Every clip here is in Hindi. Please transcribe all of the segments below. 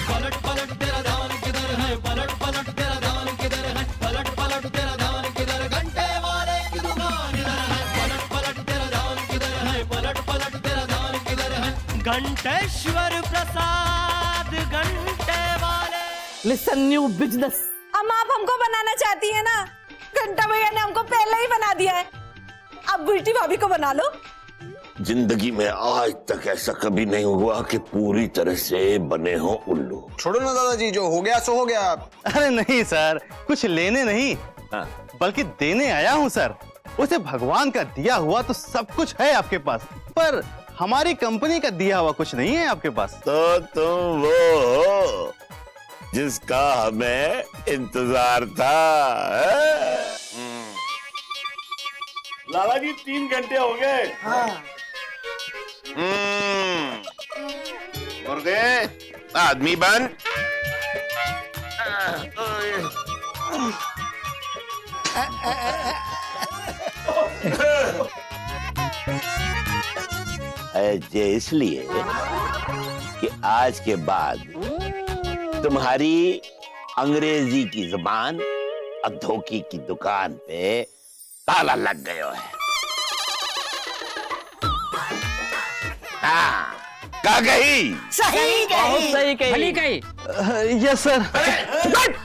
पलट पलट तेरा ध्यान किधर है, पलट पलट तेरा ध्यान किधर है, पलट पलट तेरा ध्यान किधर, घंटे वाले की दुकान इधर है, पलट पलट तेरा ध्यान किधर है, पलट पलट तेरा ध्यान किधर है। घंटेश्वर प्रसाद घंटे वाले। Listen new business. अम्मा आप हमको बनाना चाहती है ना, घंटा भैया ने हमको पहले ही बना दिया है, अब बुल्टी भाभी को बना लो। जिंदगी में आज तक ऐसा कभी नहीं हुआ कि पूरी तरह से बने हो उल्लू। छोड़ो ना दादाजी, जो हो गया सो हो गया। अरे नहीं सर, कुछ लेने नहीं बल्कि देने आया हूँ सर। उसे भगवान का दिया हुआ तो सब कुछ है आपके पास, पर हमारी कंपनी का दिया हुआ कुछ नहीं है आपके पास। तो तुम वो हो जिसका हमें इंतजार था। लाला जी 3 घंटे हो गए। मुर्गे आदमी बन। ऐसे इसलिए कि आज के बाद तुम्हारी अंग्रेजी की जुबान और धोखे की दुकान पे ताला लग गया है। हाँ, क्या कही? सही कही। सही कही। भली कही। Yes sir.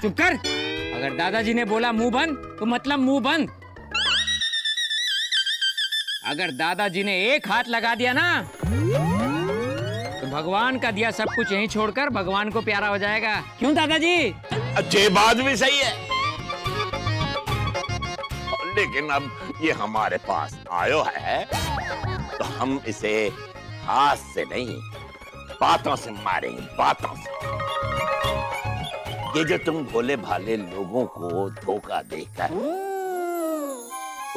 चुप कर। अगर दादाजी ने बोला मुंह बंद तो मतलब मुंह बंद। अगर दादाजी ने एक हाथ लगा दिया ना तो भगवान का दिया सब कुछ यहीं छोड़कर भगवान को प्यारा हो जाएगा। क्यों दादाजी? अच्छी बात भी सही है, लेकिन अब ये हमारे पास आयो है तो हम इसे हाथ से नहीं बातों से मारेंगे, बातों से। ये जो तुम भोले भाले लोगों को धोखा देकर,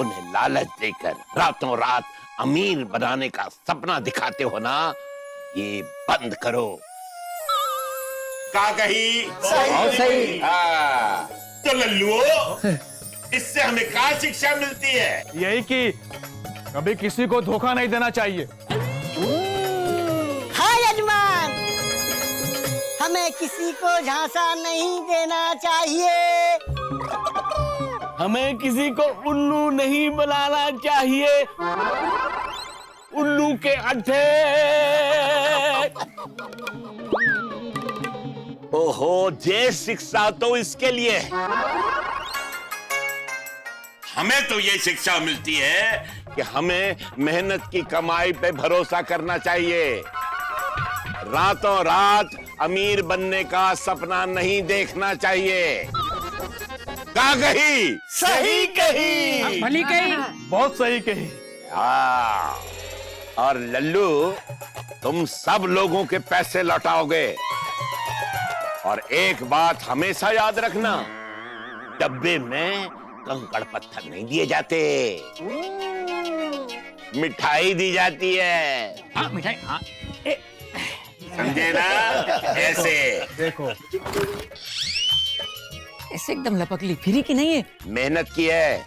उन्हें लालच देकर रातों रात अमीर बनाने का सपना दिखाते हो ना, ये बंद करो। क्या कही? सही। हाँ, तो लल्लुओ, इससे हमें क्या शिक्षा मिलती है? यही कि कभी किसी को धोखा नहीं देना चाहिए। हाँ यजमान, हमें किसी को झांसा नहीं देना चाहिए। हमें किसी को उल्लू नहीं बनाना चाहिए। उल्लू के अड्डे। ओहो, ये शिक्षा तो इसके लिए है। हमें तो ये शिक्षा मिलती है कि हमें मेहनत की कमाई पे भरोसा करना चाहिए। रातों रात अमीर बनने का सपना नहीं देखना चाहिए। क्या कही? सही कही। भली कही। बहुत सही कही। हाँ, और लल्लू, तुम सब लोगों के पैसे लौटाओगे। और एक बात हमेशा याद रखना, डब्बे में कंकड़ पत्थर नहीं दिए जाते, मिठाई दी जाती है। हाँ मिठाई। हाँ समझे ना? ऐसे देखो, ऐसे एकदम लपकली फिरी की नहीं है। मेहनत की है।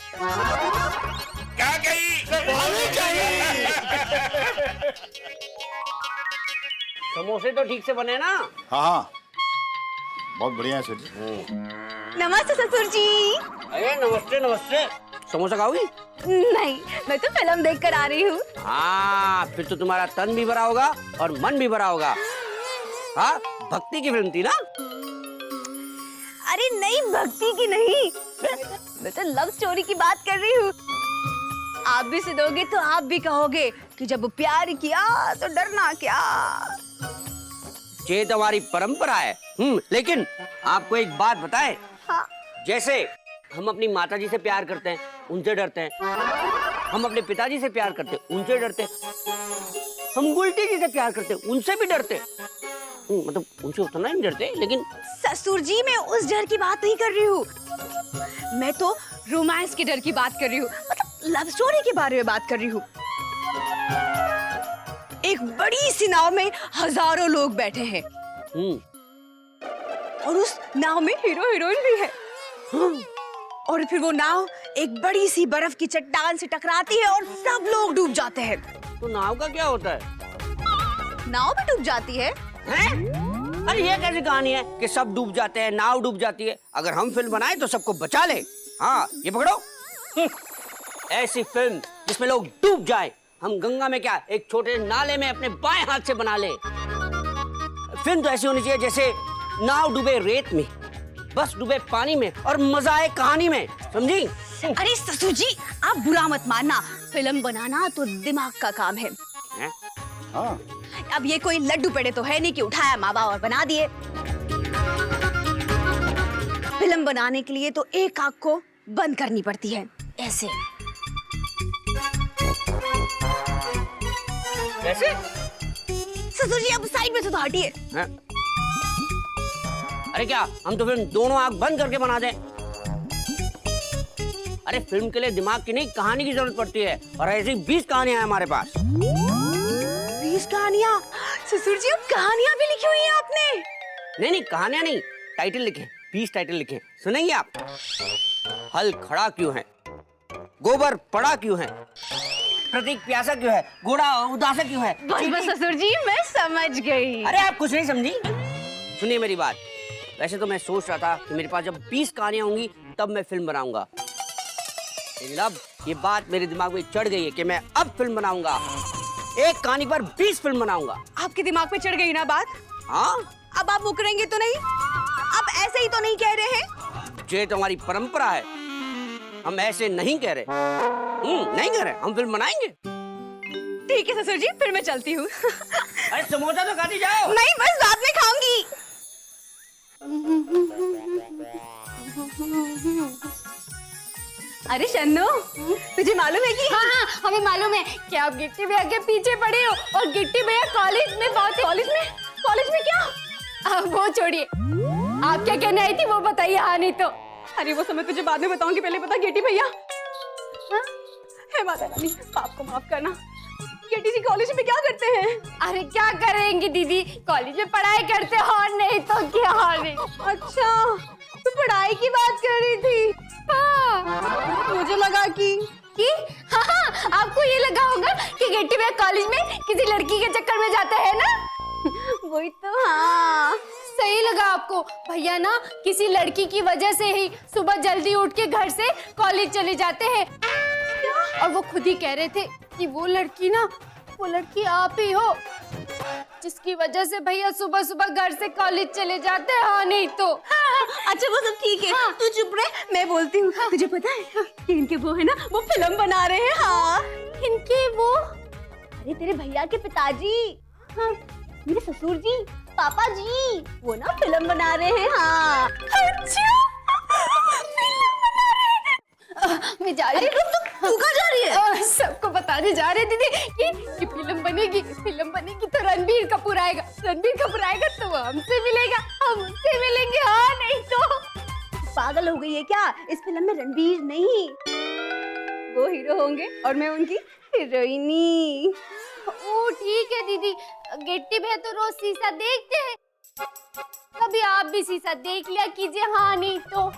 क्या कही? समोसे तो ठीक से बने ना? हाँ, बहुत बढ़िया है सर। नमस्ते ससुर जी। अरे नमस्ते नमस्ते। समोसा खाओगी? नहीं, मैं तो फिल्म देख कर आ रही हूँ। हाँ, फिर तो तुम्हारा तन भी भरा होगा और मन भी भरा होगा। हाँ, भक्ति की फिल्म थी ना? अरे नहीं, भक्ति की नहीं, मैं तो लव स्टोरी की बात कर रही हूँ। आप भी सुनोगे तो आप भी कहोगे कि जब प्यार किया तो डरना क्या। ये तो हमारी परंपरा है। लेकिन आपको एक बात बताएं। हाँ। जैसे हम अपनी माताजी से प्यार करते हैं, उनसे डरते हैं। हम अपने पिताजी से प्यार करते हैं, उनसे डरते हैं। हम गुलटी जी से प्यार करते हैं, उनसे भी डरते हैं। मतलब उनसे उतना नहीं डरते, लेकिन ससुर जी, मैं उस डर की बात नहीं कर रही हूँ, मैं तो रोमांस के डर की बात कर रही हूँ, मतलब लव स्टोरी के बारे में बात कर रही हूँ। एक बड़ी सी नाव में हजारों लोग बैठे हैं और उस नाव में हीरो हीरोइन भी है। और फिर वो नाव एक बड़ी सी बर्फ की चट्टान से टकराती है और सब लोग डूब जाते हैं। तो नाव का क्या होता है? नाव भी डूब जाती है? हैं? अरे ये कैसी कहानी है कि सब डूब जाते हैं, नाव डूब जाती है? अगर हम फिल्म बनाए तो सबको बचा ले। हाँ, ये पकड़ो। ऐसी फिल्म जिसमें लोग डूब जाए। हम गंगा में क्या, एक छोटे नाले में अपने बाएं हाथ से बना ले। फिल्म तो ऐसी होनी चाहिए जैसे नाव डूबे रेत में, बस डूबे पानी में और मजा आए कहानी में, समझी? अरे ससुर जी, आप बुरा मत मानना, फिल्म बनाना तो दिमाग का काम है। हाँ। अब ये कोई लड्डू पेड़े तो है नहीं कि उठाया माँ बाप और बना दिए। फिल्म बनाने के लिए तो एक आंख को बंद करनी पड़ती है, ऐसे। कैसे? ससुर जी, अब साइड में से तो हटिए। अरे क्या हम तो फिल्म दोनों आंख बंद करके बना दें? अरे फिल्म के लिए दिमाग की नहीं, कहानी की जरूरत पड़ती है, और ऐसी 20 कहानियां हैं हमारे पास। 20 कहानियां? ससुर जी, अब कहानियां भी लिखी हुई हैं आपने? नहीं, कहानियां नहीं, टाइटल लिखे, 20 टाइटल लिखे। सुनेंगे आप? हल खड़ा क्यों है, गोबर पड़ा क्यों है, प्रतीक प्यासा क्यों है, घोड़ा उदासा क्यों है। बस ससुर जी, मैं समझ गई। अरे आप कुछ नहीं समझी? सुनिए मेरी बात। वैसे तो मैं सोच रहा था कि मेरे पास जब 20 कहानियां होंगी तब मैं फिल्म बनाऊंगा, लेकिन अब ये बात मेरे दिमाग में चढ़ गई है कि मैं अब फिल्म बनाऊंगा। एक कहानी पर 20 फिल्म बनाऊंगा। आपके दिमाग में चढ़ गई ना बात? हाँ। अब आप मुकरेंगे तो नहीं? आप ऐसे ही तो नहीं कह रहे हैं? ये तो हमारी परंपरा है, हम ऐसे नहीं कह रहे। नहीं कह रहे, हम फिल्म बनाएंगे। ठीक है ससुर जी, फिर मैं चलती हूँ। अरे समोसा तो खाती जाओ। नहीं, बस बाद में खाऊंगी। अरे शन्नू, तुझे मालूम है कि हाँ, हमें मालूम है कि आप गिट्टी भैया के पीछे पड़े हो, और गिट्टी भैया कॉलेज में बहुत। कॉलेज में क्या? वो छोड़िए, आप क्या कहने आई थी वो बताइए। हाँ नहीं तो। अरे वो समय तुझे बाद में बताऊंगी, पहले बता गिट्टी भैया। हाँ? हे माता रानी, पाप को माफ करना। गिट्टी जी कॉलेज में क्या करते हैं? अरे क्या करेंगी दीदी, कॉलेज में पढ़ाई करते हो, और नहीं तो क्या। नहीं। अच्छा, तू पढ़ाई की बात कर रही थी? हाँ। मुझे लगा कि हाँ, आपको ये लगा होगा कि गिट्टी भैया कॉलेज में किसी लड़की के चक्कर में जाते हैं ना। वही तो। हाँ, सही लगा आपको। भैया ना किसी लड़की की वजह से ही सुबह जल्दी उठ के घर से कॉलेज चले जाते हैं, और वो खुद ही कह रहे थे कि वो लड़की आप ही हो, जिसकी वजह से भैया सुबह सुबह घर से कॉलेज चले जाते हैं। हाँ नहीं तो। अच्छा वो सब ठीक है। हाँ। तू चुप रहे, मैं बोलती हूँ। तुझे पता है कि इनके वो है ना, वो फिल्म बना रहे हैं। हाँ, इनके वो? अरे तेरे भैया के पिताजी। हाँ, मेरे ससुर जी, पापा जी, वो ना फिल्म बना रहे हैं। हाँ। अच्छा, मैं जा रही हूँ। तू कहाँ जा रही है? सबको बताने जा रहे दीदी कि फिल्म बनेगी तो रणबीर कपूर आएगा तो वो हमसे मिलेगा, हम उससे मिलेंगे। हाँ नहीं तो। पागल हो गई है क्या? इस फिल्म में रणबीर नहीं, वो हीरो होंगे और मैं उनकी हीरोइनी। ओ ठीक है दीदी, गिट्टी भैया तो रोज शीशा देखते हैं, कभी आप भी शीशा देख लिया कीजिए। हाँ नहीं तो।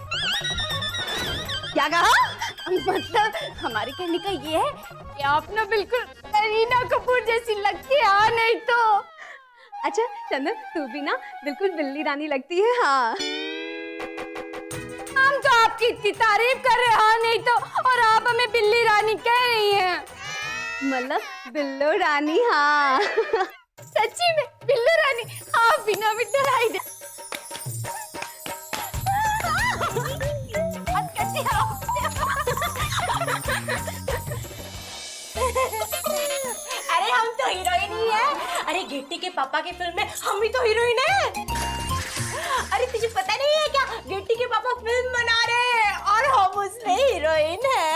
क्या कहा? मतलब हमारे कहने का ये है कि आप ना बिल्कुल करीना कपूर जैसी लगती है। हाँ नहीं तो। अच्छा चंदन, तू भी ना बिल्कुल बिल्ली रानी लगती है। हाँ, हम तो आपकी इतनी तारीफ कर रहे हैं। हाँ नहीं तो, और आप हमें बिल्ली रानी कह रही हैं। मतलब बिल्लो रानी। हाँ। सच्ची में बिल्लो रानी? आप बिना भी डराई दे। अरे हम तो हीरोइन ही है। अरे गिट्टी के पापा की फिल्म में हम भी तो हीरोइन है। अरे तुझे पता नहीं है क्या, गिट्टी के पापा फिल्म बना रहे हैं और हम उसमें हीरोइन है।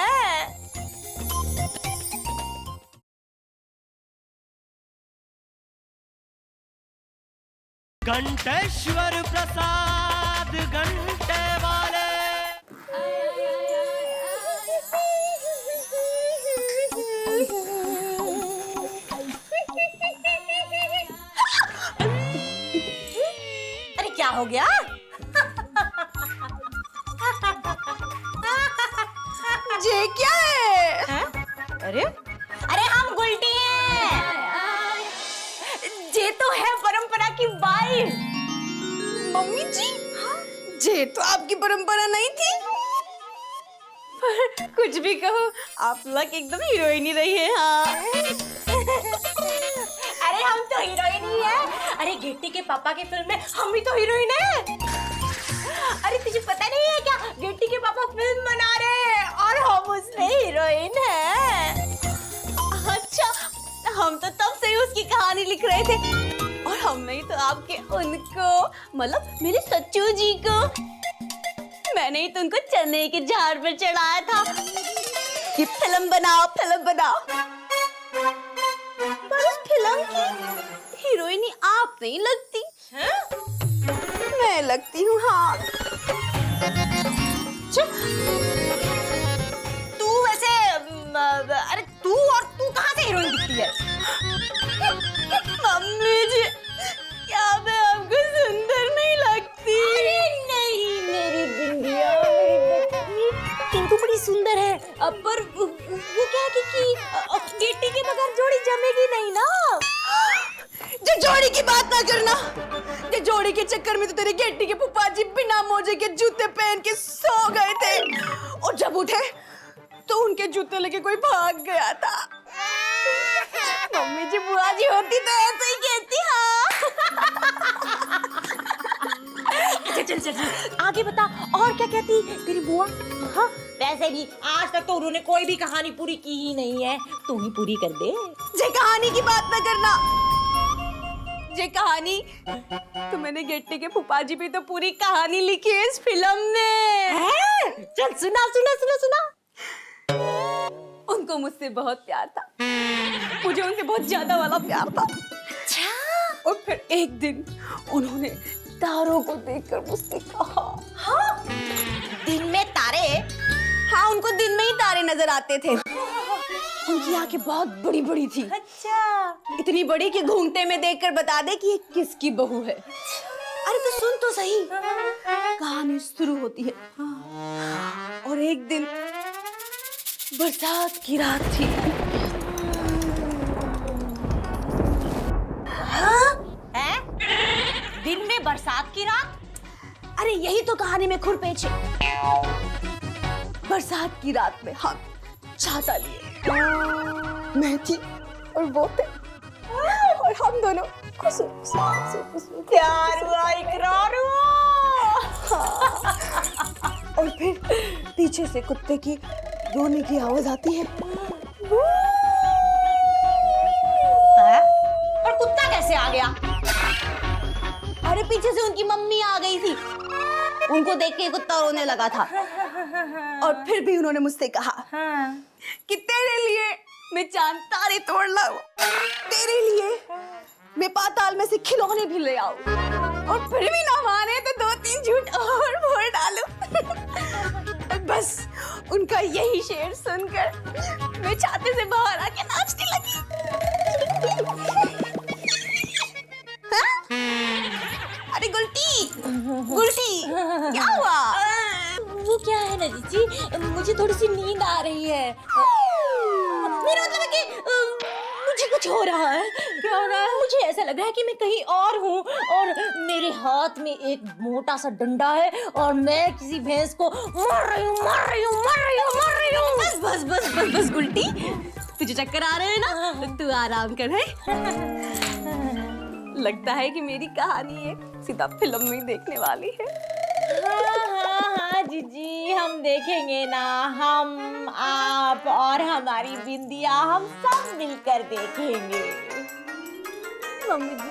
घंटेश्वर प्रसाद घंटे वाले। अरे क्या हो गया? ये क्या है? अरे हम गुलटी हैं। जे ये तो है परंपरा की वाइफ। मम्मी जी, ये तो आपकी परंपरा नहीं थी। पर कुछ भी कहो, आप लक एकदम हीरोइन ही रही है। हाँ अरे हम तो हीरोइन ही है। अरे गेट्टी के पापा की फिल्म में हम भी तो हीरोइन है। अरे तुझे पता नहीं है क्या, गेट्टी के पापा फिल्म बना रहे हैं और हम उसमें हीरोइन है। अच्छा, हम तो तब से ही उसकी कहानी लिख रहे थे, और हम नहीं तो आपके उनको, मतलब मेरे सच्चू जी को, मैंने ही तो उनको चने के झाड़ पर चढ़ाया था कि फिल्म बनाओ, फिल्म बनाओ। पर उस फिल्म की हीरोइनी आप नहीं लगती। मैं लगती हूँ। हाँ, तू वैसे अरे तू कहाँ से हीरोइन दिखती है? मम्मी जी, क्या मैं आपको सुंदर नहीं लगती? अरे नहीं मेरी बिंदिया, मेरी बच्ची, तू बड़ी सुंदर है। पर वो क्या है कि गेट्टी के बगैर जोड़ी जमेगी नहीं ना। जो जोड़ी की बात ना करना। ये जोड़ी के चक्कर में तो तेरे गेट्टी के फूफा जी बिना मोजे के जूते पहन के सो गए थे, और जब उठे तो उनके जूते लेके कोई भाग गया था। मम्मी जी, बुआ जी होती तो ऐसे ही कहती। हाँ चल आगे बता, और क्या कहती तेरी बुआ? हाँ वैसे भी आज तक तो उन्होंने कोई भी कहानी पूरी की ही नहीं है, तू ही पूरी कर दे। ये कहानी की बात ना करना। ये कहानी तो मैंने गेट्टी के फूफा जी भी तो पूरी कहानी लिखी है इस फिल्म में। चल सुना सुना सुना सुना। उनको मुझसे बहुत प्यार था, मुझे उनसे बहुत ज्यादा वाला प्यार था। और फिर एक दिन उन्होंने तारों को देखकर मुझसे कहा। हाँ? दिन में तारे? हाँ, उनको दिन में ही तारे नजर आते थे। उनकी आंखें बहुत बड़ी बड़ी थी। अच्छा, इतनी बड़ी कि घूंघटे में देखकर बता दे कि ये किसकी बहू है। अरे तो सुन तो सही, कहानी शुरू होती है। और एक दिन बरसात की रात थी। हैं? दिन में बरसात की रात? अरे यही तो कहानी में खुरपेच है। बरसात की रात में हम छाता लिए, मैं थी और वो थे, और हम दोनों प्यार हुआ, इकरार हुआ। और फिर पीछे से कुत्ते की रोने की आवाज आती है। पर कुत्ता कैसे आ गया? अरे पीछे से उनकी मम्मी आ गई थी, उनको देख के कुत्ता रोने लगा था। और फिर भी उन्होंने मुझसे कहा कि तेरे लिए मैं चांद तारे तोड़ लाऊं, तेरे लिए मैं पाताल में से खिलौने भी ले आऊं, और फिर भी ना माने तो 2-3 झूठ और बोल डालूं। बस उनका यही शेर सुनकर मैं छाते से बाहर आके नाचने लगी। अरे गुलटी, गुलटी, क्या हुआ? वो क्या है ना जी, मुझे थोड़ी सी नींद आ रही है। मेरा मतलब है कि मुझे कुछ हो रहा है। क्या हो रहा है? मुझे ऐसा लग रहा है कि मैं कहीं और हूँ, और मेरे हाथ में एक मोटा सा डंडा है, और मैं किसी भैंस को मार रही हूँ, मार रही हूँ, मार रही हूँ, मार रही हूँ। बस बस बस बस बस गुलटी, तुझे चक्कर आ रहे हैं ना, तो तू आराम कर। है लगता है कि मेरी कहानी है सीधा फिल्म में देखने वाली है। हाँ जीजी, हम देखेंगे ना, हम, आप और हमारी बिंदिया, हम सब मिलकर देखेंगे। मम्मी जी,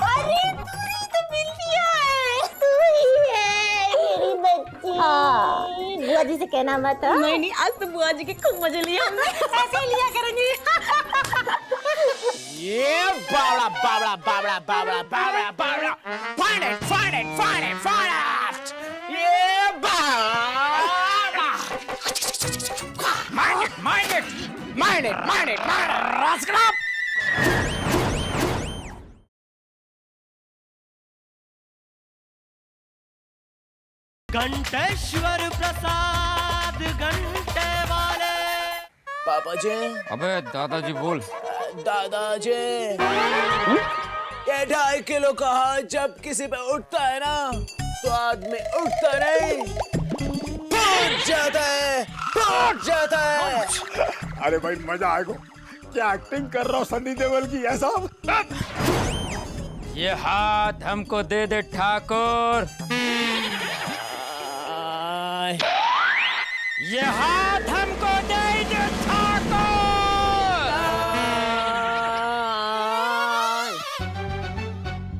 अरे तू ही तो बिंदिया है, तू ही है मेरी बच्ची। बुआ जी से कहना मत। नहीं नहीं, आज तो बुआ जी के खूब मजे लिए हमने। ऐसे ही लिया करेंगे। ये बावड़ा बावड़ा बावड़ा बावड़ा बावड़ा बावड़ा, find it, find it, find it, find it. ये बावड़ा, mind it, mind it, mind it, mind it, mind it, rascal. Ghanteshwar प्रसाद घंटे वाले। पापा जी, अबे दादाजी बोल। दादाजी, ये 2.5 किलो का हाथ जब किसी पे उठता है ना तो आदमी उठता नहीं, टूट जाता है, टूट जाता है। अरे भाई मजा आएगा। क्या एक्टिंग कर रहा हूँ सन्नी देओल की ऐसा। ये हाथ हमको दे दे ठाकुर। ये हाथ हमको दे दे ठाकुर।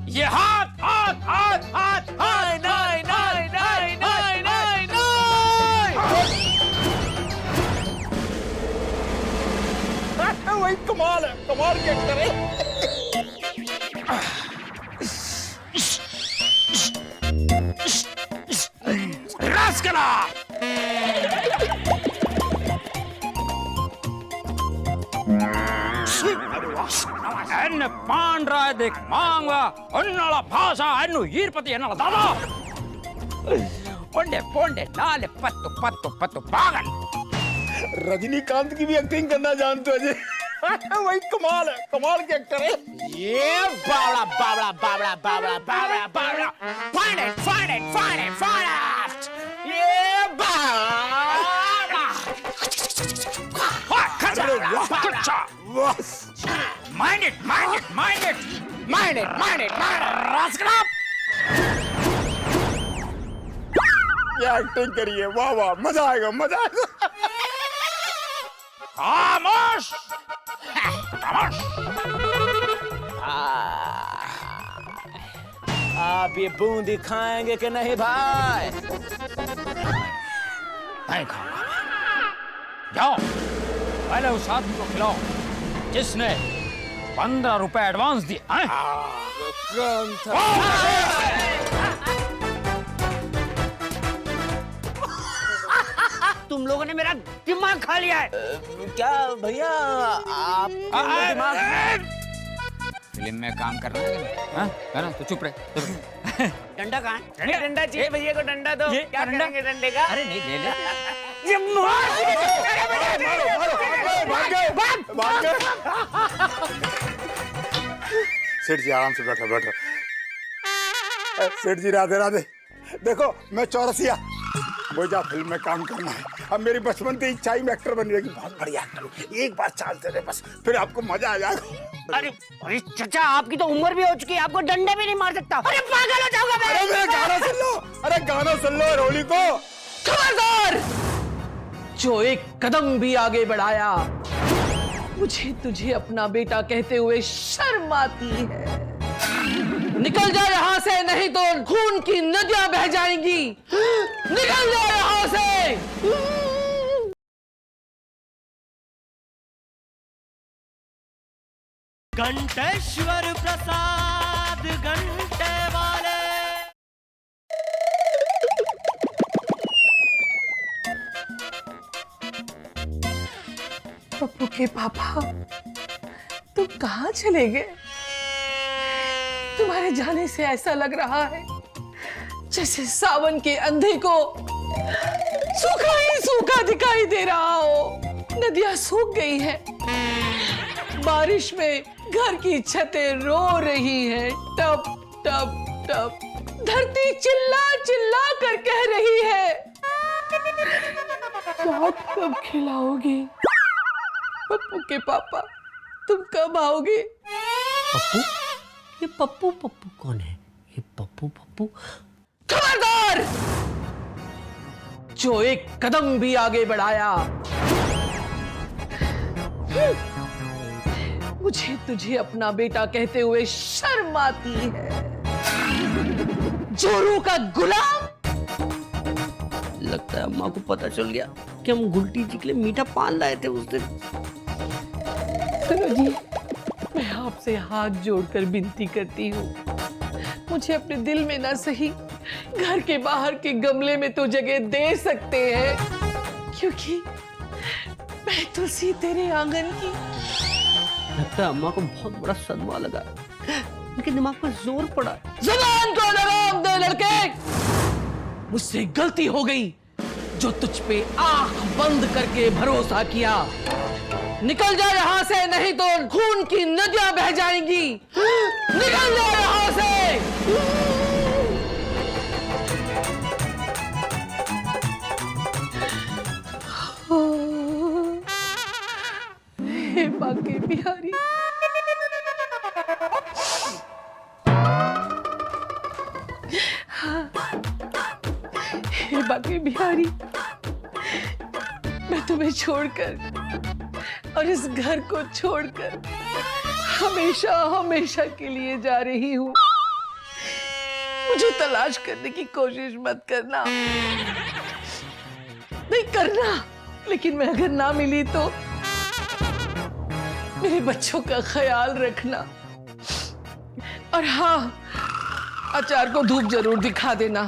ये हाथ हाथ हाथ हाथ हाथ नहीं नहीं नहीं नहीं नहीं नहीं। वही कमाल है, कमाल के एक्टर है। रास्कला ಎನ್ನ ಪಾಂಡ್ರಾದಿಕ್ ಮಾಂಗ ಅನ್ನಳ ಭಾಷಾ ಅನ್ನು ಈರ್ಪತಿ ಎನ್ನಳ ದಾದಾ ಪೊಂಡೆ ಪೊಂಡೆ ನಾಲೆ ಪತ್ತು ಪತ್ತು ಪತ್ತು ಬಾಗನ್ रजनीकांत की भी एक्टिंग करना जानते हो अजय। वही कमाल है, कमाल के एक्टर है। ये बावड़ा बावड़ा बावड़ा बावड़ा बावड़ा बावड़ा find it find it find it find it. ये बावड़ा mind it mind it mind it mind it mind it रास्कला क्या एक्टिंग करिए, वाह वाह, मजा आएगा मजा आएगा। खामोश खामोश। आप ये बूंदी खाएंगे कि नहीं भाई? नहीं खाऊंगा। जाओ पहले उस आदमी को खिलाओ जिसने 15 रुपए एडवांस दिए। तुम लोगों ने मेरा दिमाग खा लिया है। क्या भैया आप दिमाग फिल्म में काम करना है ना? तो चुप रहे। डंडा कहाँ है? डंडा चाहिए भैया को, डंडा दो। क्या करेंगे डंडे का? अरे नहीं ले ले। सेठ जी आराम से बैठो बैठो। सेठ जी राधे राधे। देखो मैं चौरसिया, मुझे फिल्म में काम करना है। अब मेरी बचपन की इच्छा ही में एक्टर बनने की, बहुत बढ़िया एक्टर हूँ। एक बार चांस दे दे बस, फिर आपको मजा आ जाएगा। अरे अरे चाचा, आपकी तो उम्र भी हो चुकी है, आपको डंडे भी नहीं मार सकता। अरे पागल हो जाऊंगा मैं। अरे मेरा गाना सुन लो, अरे गाना सुन लो होली को। खबरदार! जो एक कदम भी आगे बढ़ाया, मुझे तुझे अपना बेटा कहते हुए शर्म आती है। निकल जा यहाँ से, नहीं तो खून की नदियां बह जाएंगी। निकल जा यहाँ से। घंटेश्वर प्रसाद घंटे वाले। पप्पू के पापा, तुम कहाँ चले गए? तुम्हारे जाने से ऐसा लग रहा है जैसे सावन के अंधे को सूखा ही सूखा दिखाई दे रहा हो। नदियां सूख गई हैं, बारिश में घर की छतें रो रही हैं, टप टप टप। धरती चिल्ला चिल्ला कर कह रही है, रात कब खिलाओगे? पप्पू के पापा, तुम कब आओगे? पप्पू? ये पप्पू पप्पू कौन है? ये पप्पू पप्पू। खबरदार! जो एक कदम भी आगे बढ़ाया, मुझे तुझे अपना बेटा कहते हुए शर्म आती है। जोरू का गुलाम। लगता है अम्मा को पता चल गया कि हम गुलटी जी के लिए मीठा पान लाए थे उस दिन। सुनो जी, मैं आपसे हाथ जोड़कर विनती करती हूँ, मुझे अपने दिल में ना सही घर के बाहर के गमले में तो जगह दे सकते हैं, क्योंकि मैं तुलसी तेरे आंगन की। लगता है अम्मा को बहुत बड़ा सदमा लगा, उनके दिमाग पर जोर पड़ा। जुबान को लगाम दे लड़के, मुझसे गलती हो गई जो तुझ पे आंख बंद करके भरोसा किया। निकल जा यहाँ से, नहीं तो खून की नदियां बह जाएंगी। निकल जा यहाँ से। हे बांके बिहारी, हे बांके बिहारी, मैं तुम्हें छोड़कर और इस घर को छोड़कर हमेशा हमेशा के लिए जा रही हूँ। मुझे तलाश करने की कोशिश मत करना, नहीं करना, लेकिन मैं अगर ना मिली तो मेरे बच्चों का ख्याल रखना। और हाँ, अचार को धूप जरूर दिखा देना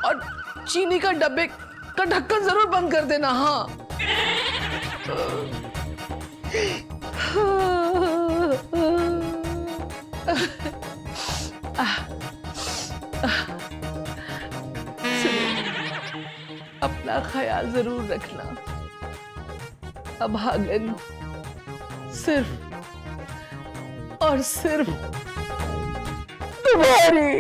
और चीनी का डब्बे का ढक्कन जरूर बंद कर देना। हाँ, अपना ख्याल जरूर रखना। अभागन सिर्फ और सिर्फ तुम्हारी।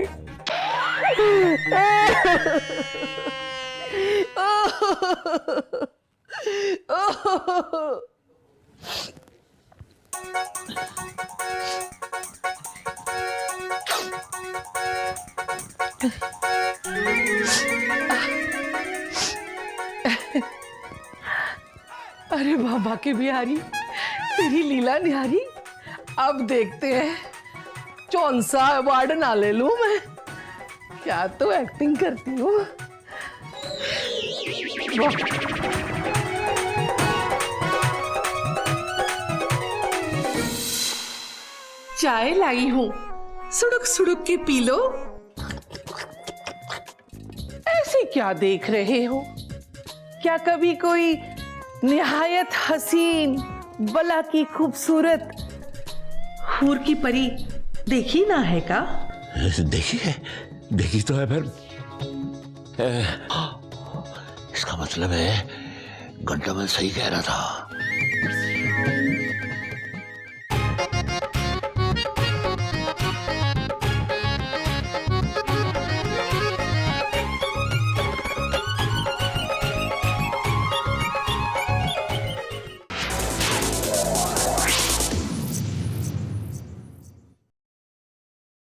अरे बाबा के बिहारी, तेरी लीला निहारी। अब देखते हैं कौन सा अवार्ड ना ले लूं मैं। क्या तो एक्टिंग करती हूँ। चाय लाई हूँ, सुड़ुक सुड़ुक के पी लो। ऐसे क्या देख रहे हो? क्या कभी कोई निहायत हसीन, बला की खूबसूरत हूर की परी देखी ना है का? देखी है, देखी तो है। फिर इसका मतलब है गंडामल सही कह रहा था।